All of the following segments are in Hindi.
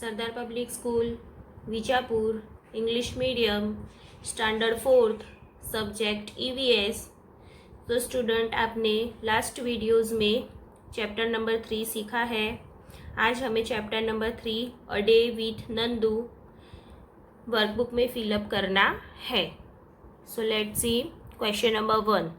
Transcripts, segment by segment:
सरदार public school Vijapur, English medium, standard 4th, subject EVS। तो स्टूडेंट, आपने लास्ट वीडियोस में चैप्टर नंबर 3 सीखा है। आज हमें chapter number 3 a day with Nandu workbook में फिलअप करना है। So let's see question number 1।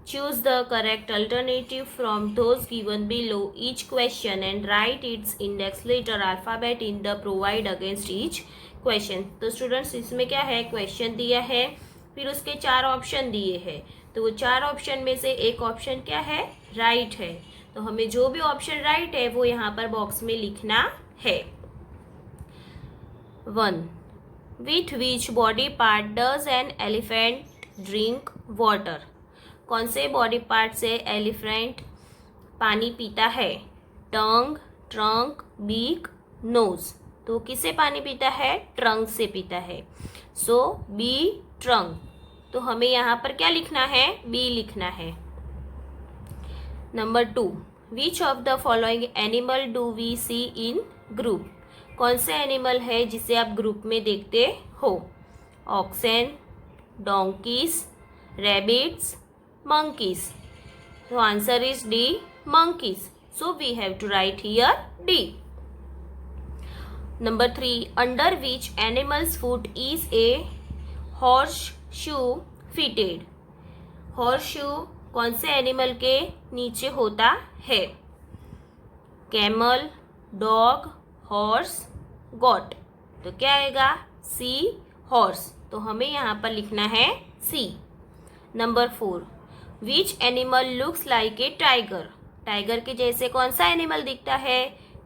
Choose the correct alternative from those given below each question and write its index letter alphabet in the provide against each question। तो स्टूडेंट्स, इसमें क्या है, क्वेश्चन दिया है, फिर उसके 4 ऑप्शन दिए हैं। तो वो 4 ऑप्शन में से एक ऑप्शन क्या है, राइट है। तो हमें जो भी ऑप्शन राइट है वो यहाँ पर बॉक्स में लिखना है। 1. With which body part does an elephant drink water? कौन से बॉडी पार्ट से एलिफेंट पानी पीता है? टंग, ट्रंक, बीक, नोज। तो किससे पानी पीता है? ट्रंक से पीता है। सो बी ट्रंक। तो हमें यहाँ पर क्या लिखना है? बी लिखना है। Number 2, which of the following animal do we see in group? कौन से एनिमल है जिसे आप ग्रुप में देखते हो? Oxen, donkeys, rabbits, monkeys। So answer is D, monkeys. So we have to write here D. Number 3, under which animal's foot is a horseshoe fitted? horseshoe कौन से एनिमल के नीचे होता है? Camel, dog, horse, goat. तो क्या आएगा? C, horse. तो हमें यहाँ पर लिखना है C. Number 4, which animal looks like a tiger? Tiger के जैसे कौन सा एनिमल दिखता है?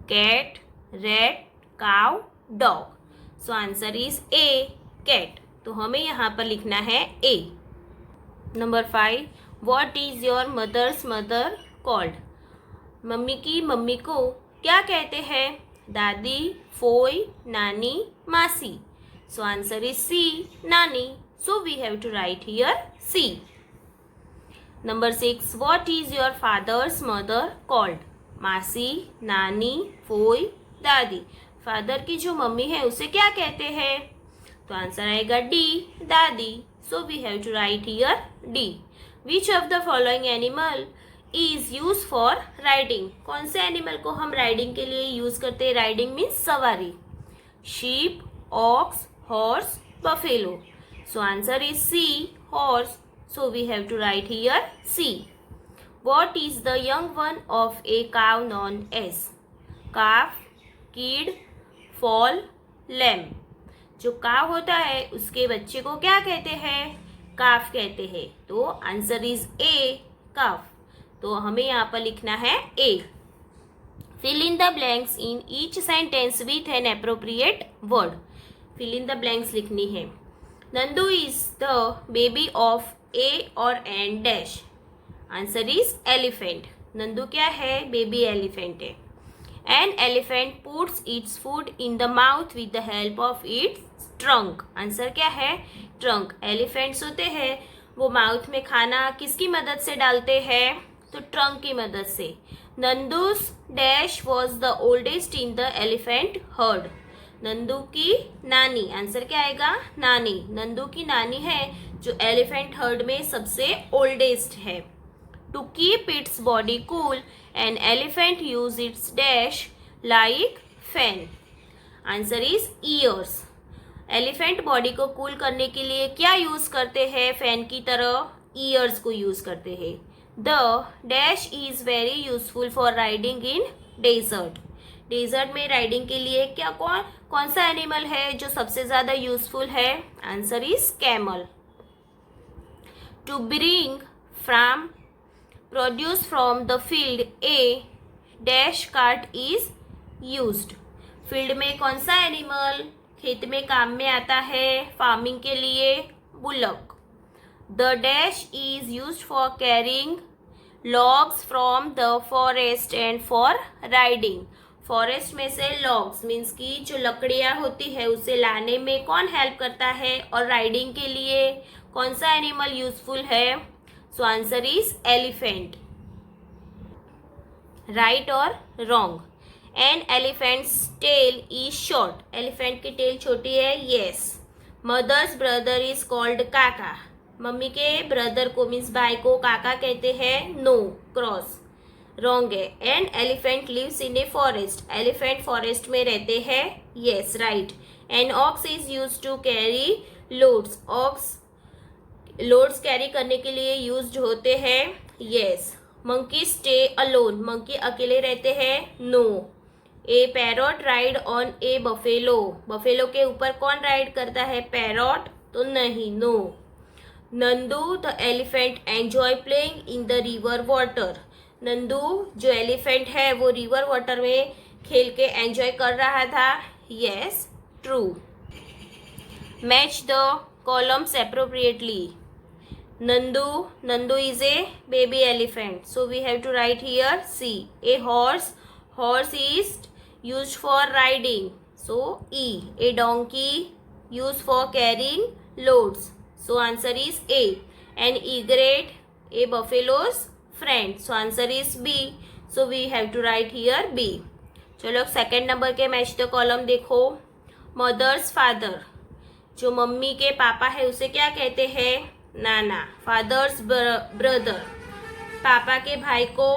Cat, rat, cow, dog. So answer is A, cat. तो हमें यहाँ पर लिखना है A. Number 5, what is your mother's mother called? Mummy की मम्मी को क्या कहते हैं? दादी, फोई, नानी, मासी। सो आंसर इज सी, नानी। So we have to write here C. Number 6, what is your father's mother called? मासी, नानी, फोई, दादी। फादर की जो मम्मी है उसे क्या कहते हैं? तो आंसर आएगा डी, दादी। So we have to write here D. Which of the following animal is use for riding? कौन से एनिमल को हम राइडिंग के लिए यूज करते हैं? राइडिंग मीन्स सवारी। Sheep, ox, horse, buffalo. So answer is C, horse. So we have to write here C. What is the young one of a cow known as? Calf, kid, foal, lamb। जो काव होता है उसके बच्चे को क्या कहते हैं? काफ कहते हैं। तो आंसर इज ए, काफ। तो हमें यहाँ पर लिखना है ए। Fill in the blanks in each sentence with an appropriate word। Fill in the blanks लिखनी है। Nandu is the baby of a और an dash. Answer is elephant. Nandu क्या है? बेबी एलिफेंट है। An elephant puts its food in the mouth with the help of its trunk. Answer क्या है? ट्रंक। एलिफेंट्स होते हैं वो माउथ में खाना किसकी मदद से डालते हैं? तो ट्रंक की मदद से। Nandu's dash was the oldest in the elephant herd. Nandu की नानी। आंसर क्या आएगा? नानी। नंदू की नानी है जो एलिफेंट हर्ड में सबसे ओल्डेस्ट है। To keep its body cool an elephant use its dash like fan. Answer is ears. Elephant body को कूल करने के लिए क्या यूज करते हैं? फैन की तरह ईयर्स को यूज करते हैं। The dash is very useful for riding in desert. Desert में राइडिंग के लिए क्या कौन सा एनिमल है जो सबसे ज्यादा यूजफुल है? Answer is camel. To bring from produce from the field a dash cart is used. Field में कौन सा एनिमल खेत में काम में आता है फार्मिंग के लिए? Bullock. The dash is used for carrying logs from the forest and for riding. Forest में से लॉग्स मीन्स की जो लकड़ियाँ होती है उसे लाने में कौन हेल्प करता है? और राइडिंग के लिए कौन सा एनिमल यूजफुल है? So answer is elephant. Right और wrong? An elephant's tail is short, elephant की टेल छोटी है, yes. Mother's brother is called kaka, mummy के ब्रदर को मीन्स भाई को काका कहते हैं, नो, क्रॉस, रॉन्ग है। An elephant lives in a forest, elephant forest में रहते हैं, yes, right. An ox is use to carry loads, ox loads carry करने के लिए यूज होते हैं, yes. Monkey stay alone, monkey अकेले रहते हैं, no. A parrot ride on a buffalo, buffalo के ऊपर कौन राइड करता है, पैरॉट, तो नहीं, no. Nandu the elephant enjoy playing in the river water, Nandu जो एलिफेंट है वो रिवर वाटर में खेल के एंजॉय कर रहा था, yes, true. Match the columns appropriately, Nandu is a baby elephant. So we have to write here C. A horse is used for riding. So E. A donkey used for carrying loads. So answer is A. An egret, a buffalo's friend. So answer is B. So we have to write here B. चलो सेकेंड नंबर के मैच द कॉलम देखो। मदर्स फादर, जो मम्मी के पापा है उसे क्या कहते हैं, नाना। फादर्स ब्रदर, पापा के भाई को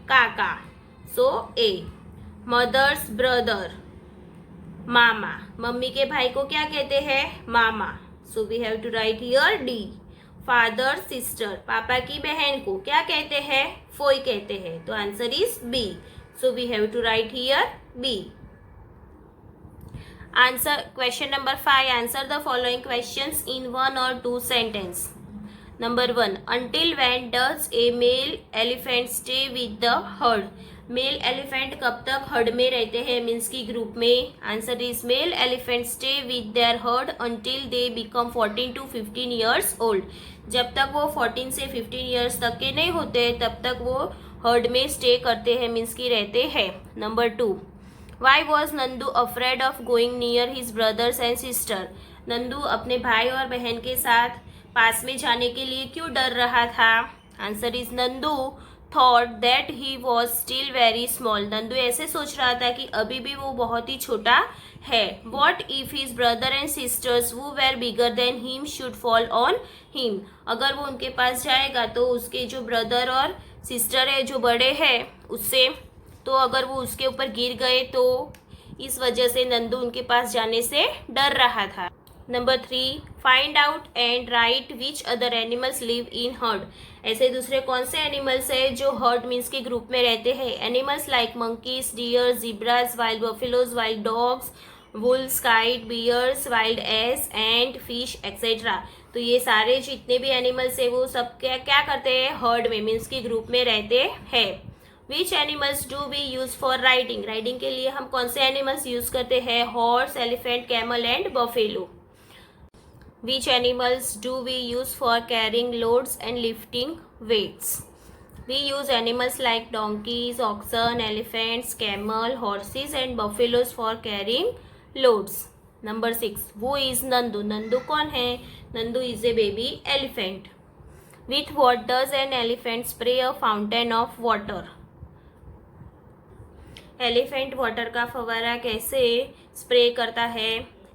काका, सो ए। मदर्स ब्रदर, मामा, मम्मी के भाई को क्या कहते हैं, मामा, so we have to write here D. Father sister, papa की बहन को क्या कहते हैं, फोई कहते हैं, तो answer is B. So we have to write here B. Answer question number 5. Answer the following questions in 1 or 2 sentence. Number 1. Until when does a male elephant stay with the herd? Mail elephant कब तक हर्ड में रहते हैं, मीन्स की ग्रुप में, answer is male elephant stay with their heard until they become 14 to 15 years old, जब तक वो 14 से 15 years तक के नहीं होते तब तक वो हर्ड में स्टे करते हैं, मीन्स की रहते हैं। Number 2. Why was Nandu afraid of going near his brothers and sister? Nandu अपने भाई और बहन के साथ पास में जाने के लिए क्यों डर रहा था, answer is Nandu thought that he was still very small, Nandu ऐसे सोच रहा था कि अभी भी वो बहुत ही छोटा है। What if his brother and sisters who were bigger than him should fall on him, अगर वो उनके पास जाएगा तो उसके जो ब्रदर और सिस्टर है जो बड़े हैं उससे, तो अगर वो उसके ऊपर गिर गए तो इस वजह से नंदू उनके पास जाने से डर रहा था। Number 3. Find out and right which other animals live in heard, ऐसे दूसरे कौन से एनिमल्स है जो हर्ड मीन्स के ग्रुप में रहते हैं। Animals like monkeys, deer, zebras, wild buffaloes, wild dogs, wolves, kite, bears, wild ass and fish etcetera. तो ये सारे जितने भी एनिमल्स है वो सब क्या करते हैं, हर्ड में मीन्स की ग्रुप में रहते हैं। Which animals do we use for riding, riding के लिए हम कौन से एनिमल्स यूज करते हैं, horse, elephant, camel and buffalo. Which animals do we use for carrying loads and lifting weights, we use animals like donkeys, oxen, elephants, camel, horses and buffaloes for carrying loads. Number 6. वो इज नंदू, नंदू कौन है, Nandu is a baby elephant. With what does an elephant spray a fountain of water, elephant water का फव्वारा कैसे स्प्रे करता है।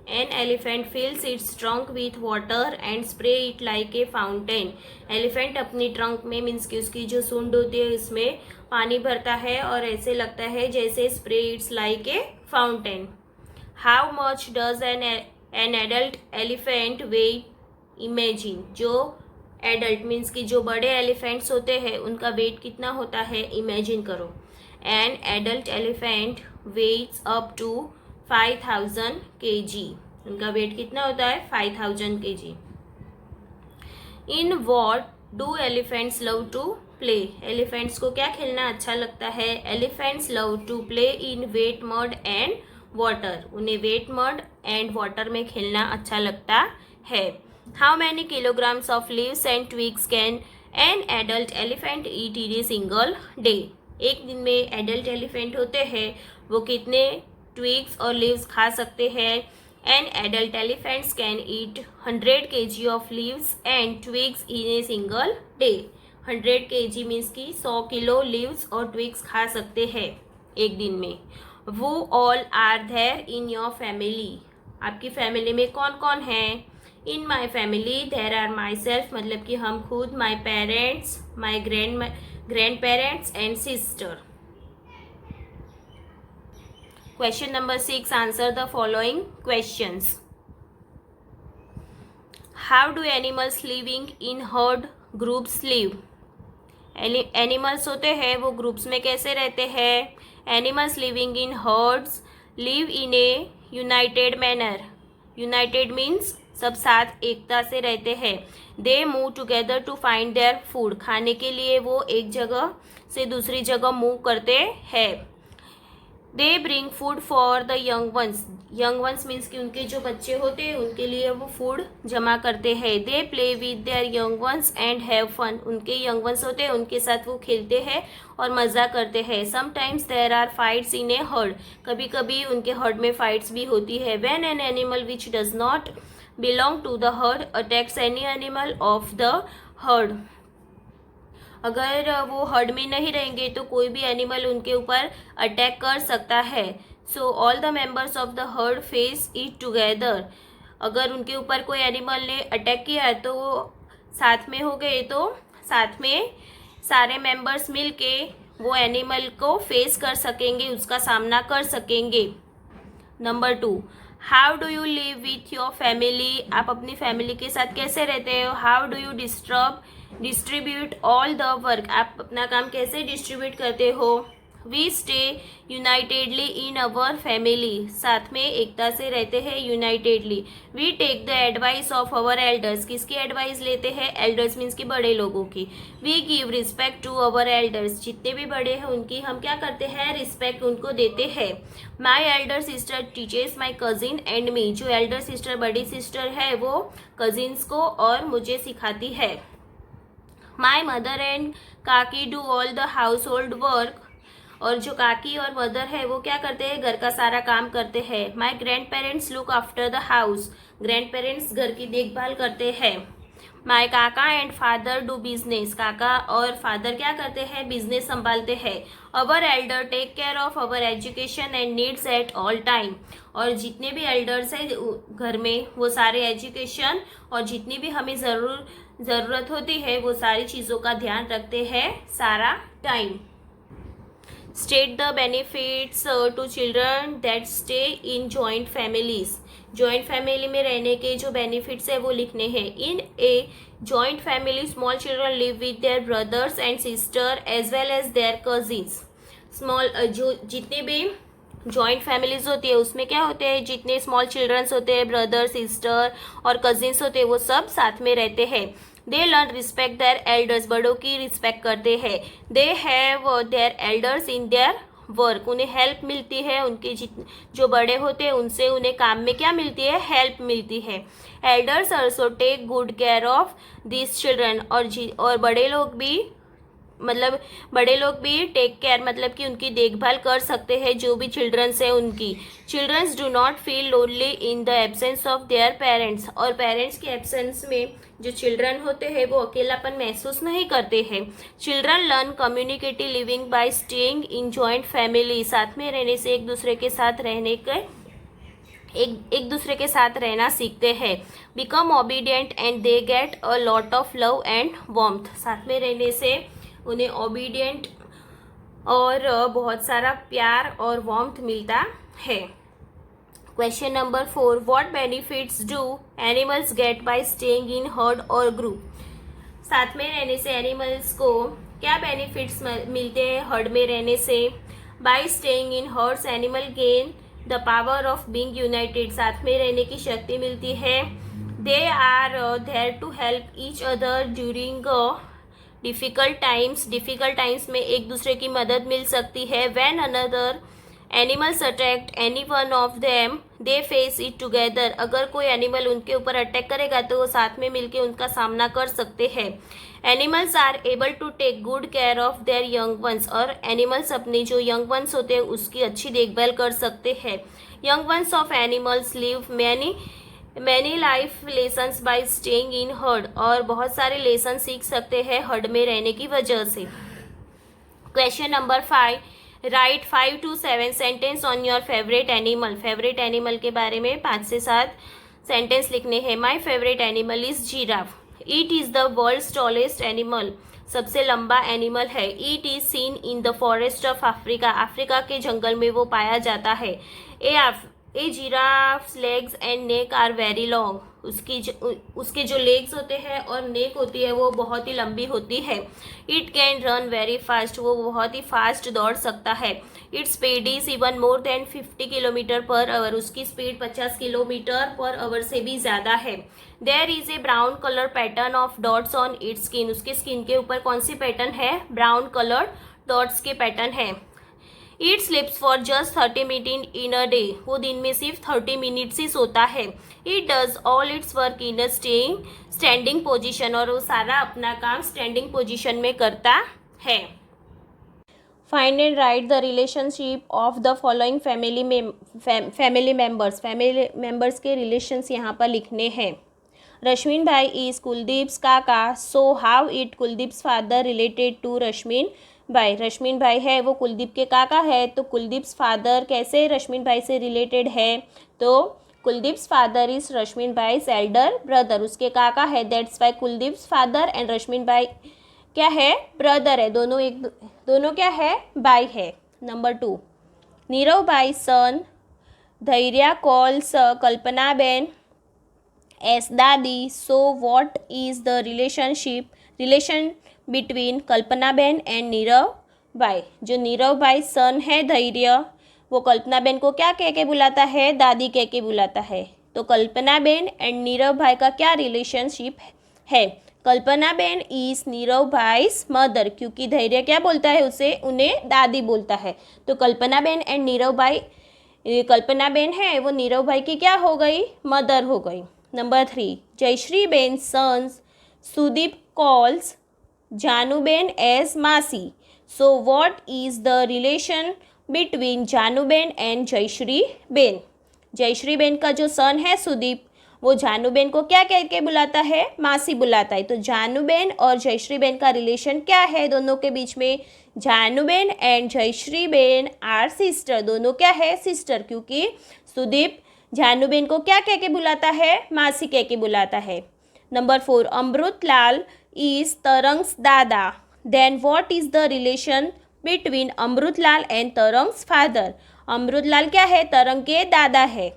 An elephant fills its trunk with water and spray it like a fountain, elephant अपनी ट्रंक में मीन्स की उसकी जो सूंड होती है उसमें पानी भरता है और ऐसे लगता है जैसे spray its like a fountain. How much does an adult elephant weight, imagine, जो एडल्ट मीन्स की जो बड़े एलिफेंट्स होते हैं उनका वेट कितना होता है, इमेजिन करो। An adult elephant weighs up to 5000 kg, उनका वेट कितना होता है, 5000 kg। In what do elephants love to play, elephants को क्या खेलना अच्छा लगता है, elephants love to play in wet mud and water, उन्हें वेट मड एंड वाटर में खेलना अच्छा लगता है। How many kilograms of leaves and twigs can an adult elephant eat in a single day, एक दिन में एडल्ट एलिफेंट होते हैं वो कितने ट्विग्स और लीव्स खा सकते हैं। An adult elephants can eat 100 kg of leaves and twigs in a single day, 100 kg means की 100 किलो लीव्स और ट्विग्स खा सकते हैं एक दिन में। Who all are there in your family, आपकी फैमिली में कौन कौन है? In my family there are myself, मतलब कि हम खुद, my parents, my grandparents and sister. Question number 6. Answer the following questions. How do animals living in herd groups live? Animals होते हैं वो ग्रुप्स में कैसे रहते हैं? Animals living in herds live in a united manner. United means सब साथ एकता से रहते हैं. They move together to find their food, खाने के लिए वो एक जगह से दूसरी जगह मूव करते हैं. They bring food for the young ones. Young ones means कि उनके जो बच्चे होते हैं उनके लिए वो फूड जमा करते हैं. They play with their young ones and have fun. उनके यंग वंस होते हैं उनके साथ वो खेलते हैं और मज़ा करते हैं. Sometimes there are fights in a herd. कभी कभी उनके हर्ड में फाइट्स भी होती है. When an animal which does not belong to the herd attacks any animal of the herd. अगर वो हर्ड में नहीं रहेंगे तो कोई भी एनिमल उनके ऊपर अटैक कर सकता है. So all the members of the heard face it together. अगर उनके ऊपर कोई एनिमल ने अटैक किया है तो वो साथ में हो गए तो साथ में सारे मेंबर्स मिल के वो एनिमल को फेस कर सकेंगे, उसका सामना कर सकेंगे. Number 2. How do you live with your family. आप अपनी फैमिली के साथ कैसे रहते हो? How do you distribute all the work. आप अपना काम कैसे डिस्ट्रीब्यूट करते हो? We stay unitedly in our family. साथ में एकता से रहते हैं unitedly. We take the advice of our elders. किसकी एडवाइस लेते हैं? एल्डर्स मीन्स कि बड़े लोगों की. We give respect to our elders. जितने भी बड़े हैं उनकी हम क्या करते हैं? रिस्पेक्ट उनको देते हैं. My elder sister teaches my cousin and me. जो एल्डर सिस्टर बड़ी सिस्टर है वो कजिन्स को और मुझे सिखाती है. माई मदर एंड काकी do all the house hold work. और जो काकी और मदर है वो क्या करते हैं? घर का सारा काम करते हैं. My grand parents look after the house. Grand parents घर की देखभाल करते हैं. माई काका एंड फादर डू बिजनेस. काका और फादर क्या करते हैं? बिजनेस संभालते हैं. Our elder take care of our education and needs at all time. और जितने भी एल्डर्स हैं घर में वो सारे एजुकेशन और जितनी भी हमें ज़रूरत होती है वो सारी चीज़ों का ध्यान रखते हैं सारा time. State the benefits to children that stay in joint families. Joint family में रहने के जो बेनिफिट्स है वो लिखने हैं. In a joint family small children live with their brothers and sister as well as their cousins. जो जितने भी जॉइंट फैमिलीज होती है उसमें क्या होते हैं? जितने स्मॉल चिल्ड्रंस होते हैं, ब्रदर सिस्टर और कजिन्स होते हैं वो सब साथ में रहते हैं. They learn respect their elders. बड़ों की रिस्पेक्ट करते हैं. They have their elders in their work. उन्हें हेल्प मिलती है. उनके जो बड़े होते हैं उनसे उन्हें काम में क्या मिलती है? हेल्प मिलती है. Elders also take good care of this children. और बड़े लोग भी टेक केयर मतलब कि उनकी देखभाल कर सकते हैं जो भी चिल्ड्रंस है उनकी. Childrens do not feel lonely in the absence of their parents. और पेरेंट्स के एब्सेंस में जो चिल्ड्रन होते हैं वो अकेलापन महसूस नहीं करते हैं. Children learn communicative living by staying in joint family. साथ में रहने से एक दूसरे के साथ रहना सीखते हैं. Become obedient and they get a lot of love and warmth. साथ में रहने से उन्हें ओबीडियंट और बहुत सारा प्यार और वार्मथ मिलता है. Question number 4. What benefits do animals gate bye staying in heard और ग्रुप. साथ में रहने से एनिमल्स को क्या बेनिफिट्स मिलते हैं हर्ड में रहने से? By staying in herds animal gain the power of being united. साथ में रहने की शक्ति मिलती है. They are there to help each other during difficult times में एक दूसरे की मदद मिल सकती है. When another animals attacked any one of them they face it together. अगर कोई एनिमल उनके ऊपर अटैक करेगा तो वो साथ में मिलकर उनका सामना कर सकते हैं. Animals are able to take good care of their young ones. और एनिमल्स अपने जो यंग वंस होते हैं उसकी अच्छी देखभाल कर सकते हैं. Young ones of animals live many life lessons bye staying in heard. और बहुत सारे लेसन सीख सकते हैं हर्ड में रहने की वजह से. Question number 5. Write 5 to 7 sentence on your favourite animal. Favourite animal के बारे में 5 से 7 सेंटेंस लिखने हैं। My favourite animal is giraffe. It is the world's tallest animal. सबसे लंबा एनिमल है। It is seen in the forest of Africa. Africa के जंगल में वो पाया जाता है। A giraffe's legs and neck are very long. उसके जो लेग्स होते हैं और नेक होती है वो बहुत ही लंबी होती है। It can run very fast. वो बहुत ही फास्ट दौड़ सकता है। Its speed is even more than 50 kilometre per hour. उसकी स्पीड 50 किलोमीटर पर आवर से भी ज़्यादा है। There is a brown colour pattern of dots on its skin. उसके स्किन के ऊपर कौन सी पैटर्न है? ब्राउन कलर डॉट्स के पैटर्न है। It sleeps for just 30 minute in a day. वो दिन में सिर्फ 30 मिनट्स ही सोता है। It does all it's work in a standing position. और वो सारा अपना काम स्टैंडिंग पोजिशन में करता है। Find and write the relationship of the following family members. Family members के रिलेशंस यहाँ पर लिखने हैं। रश्मिन भाई इज कुलदीप्स काका। So how it Kuldeep's father related to Rashmin भाई। रश्मिन भाई है वो कुलदीप के काका है, तो कुलदीप्स फादर कैसे रश्मिन भाई से रिलेटेड है? तो कुलदीप्स फादर इज रश्मिन भाई एल्डर ब्रदर। उसके काका है, that's why Kuldeep's father and Rashmin भाई क्या है? ब्रदर है। दोनों क्या है? भाई है। नंबर 2, नीरव भाई सन धैर्या कॉल्स कल्पना बेन एस दादी। सो what is the relation between Kalpana Ben and Nirav भाई। जो नीरव भाई सन है धैर्य, वो कल्पना बेन को क्या कह के बुलाता है? दादी कह के बुलाता है। तो कल्पना बेन एंड नीरव भाई का क्या रिलेशनशिप है? कल्पना बेन इज नीरव भाईस मदर, क्योंकि धैर्य क्या बोलता है उसे? उन्हें दादी बोलता है। तो कल्पना बेन एंड नीरव भाई, कल्पना बेन है वो नीरव भाई की क्या हो गई? मदर हो गई। नंबर 3, जयश्री बेन son's Sudeep calls Januben as मासी। So what is the relation between Januben and Jayshree बेन। जयश्री बेन का जो सन है सुदीप, वो जानूबेन को क्या कह के बुलाता है? मासी बुलाता है। तो जानूबेन और जयश्री बेन का रिलेशन क्या है दोनों के बीच में? जानूबेन एंड जयश्री बेन आर सिस्टर। दोनों क्या है? सिस्टर, क्योंकि सुदीप जानूबेन को क्या कह के बुलाता है? मासी कह के बुलाता है। Number 4, Amritlal is Tarang's dada. Then what is the relation between Amritlal and Tarang's father? Amritlal क्या है? तरंग के दादा है।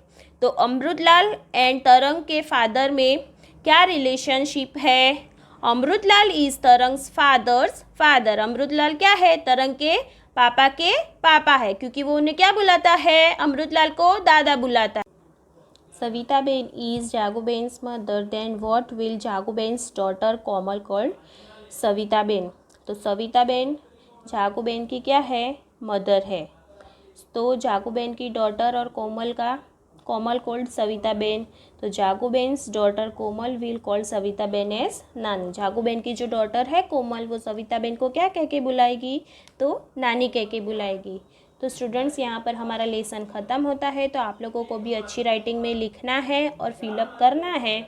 तो अमृतलाल एंड तरंग के फादर में क्या रिलेशनशिप है? Amritlal is Tarang's father's father. Amritlal क्या है? तरंग के पापा है, क्योंकि वो उन्हें क्या बुलाता है? अमृतलाल को दादा बुलाता है। Savita-ben is Jagoben's mother. Then what will Jagoben's daughter Komal called? Savita-ben. तो सविता-बेन जागोबेन की क्या है? मदर है। तो जागोबेन की डॉटर और कोमल कॉल्ड सविता-बेन। तो Jagoben's daughter Komal will called Savitaben as नानी। जागोबेन की जो डॉटर है कोमल, वो सविता-बेन को क्या कह के बुलाएगी? तो नानी कह के बुलाएगी। तो स्टूडेंट्स, यहाँ पर हमारा लेसन ख़त्म होता है। तो आप लोगों को भी अच्छी राइटिंग में लिखना है और फिलअप करना है।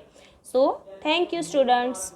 So thank you students.